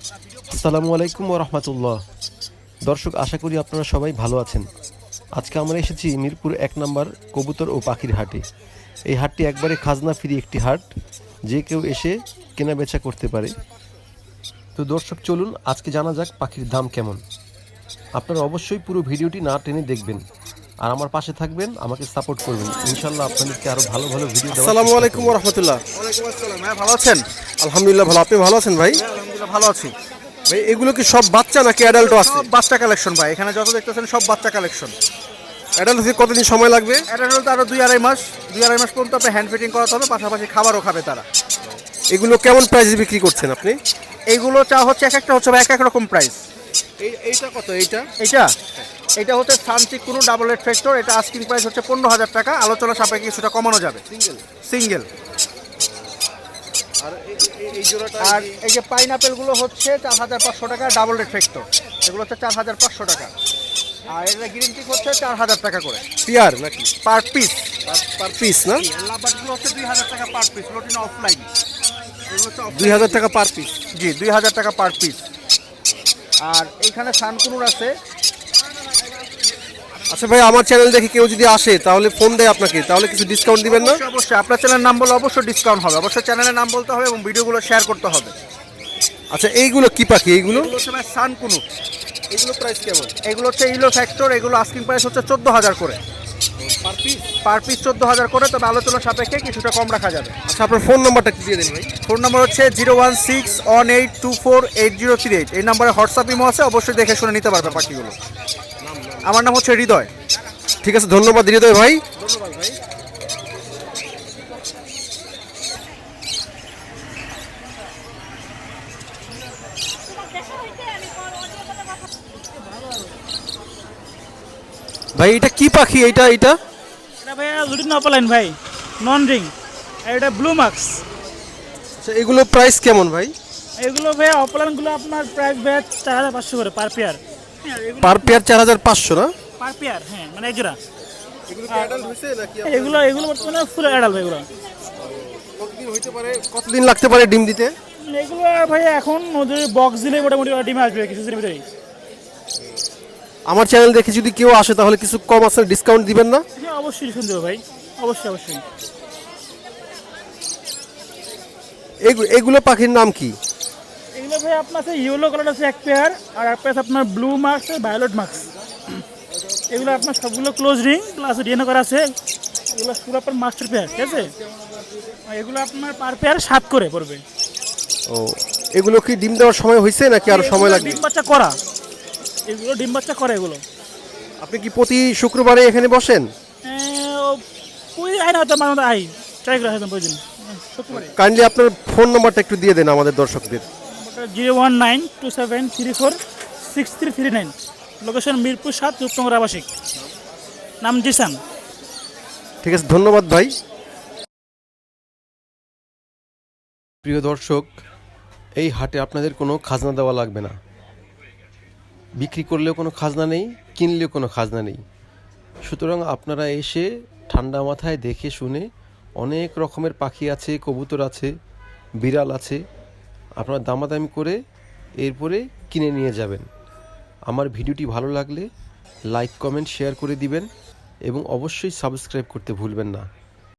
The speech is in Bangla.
আসসালামু আলাইকুম ওয়া রাহমাতুল্লাহ। দর্শক, আশা করি আপনারা সবাই ভালো আছেন। আজকে আমরা এসেছি মিরপুর ১ নম্বর কবুতর ও পাখির হাটে। এই হাটটি একবারে খাজনা ফ্রি একটি হাট, যে কেউ এসে কেনা বেচা করতে পারে। তো দর্শক, চলুন আজকে জানা যাক পাখির দাম কেমন। আপনারা অবশ্যই পুরো ভিডিওটি না টেনে দেখবেন আর আমার পাশে থাকবেন, আমাকে সাপোর্ট করবেন। ইনশাল্লাহ আপনাদেরকে আরো ভালো ভালো ভিডিও দেওয়ার আসসালামু চেষ্টা আলাইকুম করব। ওয়া রাহমাতুল্লাহ। ওয়ালাইকুম আসসালাম। হ্যাঁ, ভালো আছেন? আলহামদুলিল্লাহ ভালো। আপনি ভালো আছেন ভাই? হ্যাঁ, আলহামদুলিল্লাহ ভালো আছি। ভাই এগুলো কি সব বাচ্চা নাকি অ্যাডাল্টও আছে? সব বাচ্চা কালেকশন ভাই, এখানে যত দেখতেছেন সব বাচ্চা কালেকশন। অ্যাডাল্ট হতে কতদিন সময় লাগবে? অ্যাডাল্ট হতে আরো 2-2.5 মাস পর্যন্ত আপনি হ্যান্ড ফিটিং করাতে হবে, পাশাপাশি খাবারও খাবে তারা। এগুলো কেমন প্রাইসে বিক্রি করছেন আপনি? এইগুলো চা হচ্ছে এক একটা হচ্ছে এক এক রকম প্রাইস। এইটা কত? এইটা এটা হচ্ছে সানচিক কোনো ডাবল রেড ফ্যাক্টর, এটা আস্কিং প্রাইস হচ্ছে 15,000 টাকা, আলোচনা সাপেক্ষে কিছুটা কমানো যাবে। সিঙ্গেল। আর এই জোড়াটা আর এই যে পাইনাপেলগুলো হচ্ছে 4,500 টাকা, ডাবল রেড ফ্যাক্টর এগুলো হচ্ছে 4,500 টাকা। আর এটা গ্রিন টিক হচ্ছে 4,000 টাকা করে পিয়ার নাকি পার পিস। পার পিস না? লাভারগুলো হচ্ছে 2,000 টাকা পার পিস, রুটিন অফলাইন। 2000 টাকা পার পিস। জি, 2,000 টাকা পার পিস। আর এইখানে সানকুনুর আছে। আচ্ছা ভাই, আমার চ্যানেল দেখে কেউ যদি আসে তাহলে ফোন দেয় আপনাকে, তাহলে কিছু ডিসকাউন্ট দিবেন না? অবশ্যই অবশ্যই, আপনার চ্যানেলের নাম বললে অবশ্যই ডিসকাউন্ট হবে। অবশ্যই চ্যানেলের নাম বলতে হবে এবং ভিডিওগুলো শেয়ার করতে হবে। আচ্ছা, এইগুলো কি পাখি? এইগুলো এগুলো হচ্ছে সানকুনুর। এগুলো প্রাইস কেমন? এগুলো হচ্ছে ইলো ফ্যাক্টর, এগুলো আস্কিং প্রাইস হচ্ছে 14,000 করে পার পিস। পার পিস, 14,000 করে, তবে আলোচনা সাপেক্ষে কিছুটা কম রাখা যাবে। আচ্ছা, আপনার ফোন নাম্বারটা একটু দিয়ে দিন ভাই। ফোন নাম্বার হচ্ছে 01618248038। এই নাম্বারে হোয়াটসঅ্যাপ ইমো আছে, অবশ্যই দেখে শুনে নিতে পারবে পাখিগুলো। আমার নাম হচ্ছে হৃদয়। ঠিক আছে, ধন্যবাদ হৃদয় ভাই। ধন্যবাদ ভাই। ভাই এটা কি পাখি? এইটা এটা ভাইয়া লুটিন অপলাইন ভাই, নন রিং। আর এটা ব্লু মার্কস। আচ্ছা, এগুলো প্রাইস কেমন ভাই? এগুলো ভাইয়া অপলাইনগুলো আপনার প্রাইস ভাইয়া 4,500 করে পার পেয়ার। পার পেয়ার 4500 না? পার পেয়ার, হ্যাঁ, মানে এক জোড়া। এগুলো কি অ্যাডাল্ট হইছে নাকি? এগুলো বর্তমানে ফুল অ্যাডাল্ট ভাই। এগুলো কতদিন হইতে পারে, কতদিন লাগতে পারে ডিম দিতে? এগুলো ভাইয়া এখন ওদের বক্স দিলে মোটামুটি ডিমে আসবে কিছুদিনের ভিতরেই। আমার চ্যানেল দেখে যদি কেউ আসে তাহলে কিছু কম আছে, ডিসকাউন্ট দিবেন না? হ্যাঁ, অবশ্যই শুনতে হবে ভাই, অবশ্যই অবশ্যই। এগুলো পাখির নাম কি? এগুলো ভাই আপনার আছে ইয়েলো কালার আছে এক পেয়ার, আর এক পেয়ার আপনার ব্লু মার্কস আর ভায়োলেট মার্কস। এগুলো আপনার সবগুলো ক্লোজ রিং প্লাস ডিএনএ করা আছে। এগুলো পুরো আপনার মাস্টার পেয়ার, ঠিক আছে? আর এগুলো আপনার পার পেয়ার 7 করে পড়বে। ও, এগুলো কি ডিম দেওয়ার সময় হয়েছে নাকি আরো সময় লাগবে? ডিম বাচ্চা করা, এগুলো ডিম বাচ্চা করে এগুলো। আপনি কি প্রতি শুক্রবারে এখানে বসেন? ওই আই না হয়তো মাঝে আই ট্রাই করা হয়তো প্রয়োজন শুক্রবারে। কাইন্ডলি আপনার ফোন নাম্বারটা একটু দিয়ে দেন আমাদের দর্শকদের। 01927346339। লোকেশন মিরপুর 7, রূপনগর আবাসিক। নাম জিসান। ঠিক আছে, ধন্যবাদ ভাই। প্রিয় দর্শক, এই হাটে আপনাদের কোনো খাজনা দেওয়া লাগবে না। বিক্রি করলেও কোনো খাজনা নেই, কিনলেও কোনো খাজনা নেই। সুতরাং আপনারা এসে ঠান্ডা মাথায় দেখে শুনে, অনেক রকমের পাখি আছে, কবুতর আছে, বিড়াল আছে, আপনারা দামাদামি করে এরপরে কিনে নিয়ে যাবেন। আমার ভিডিওটি ভালো লাগলে লাইক, কমেন্ট, শেয়ার করে দিবেন এবং অবশ্যই সাবস্ক্রাইব করতে ভুলবেন না।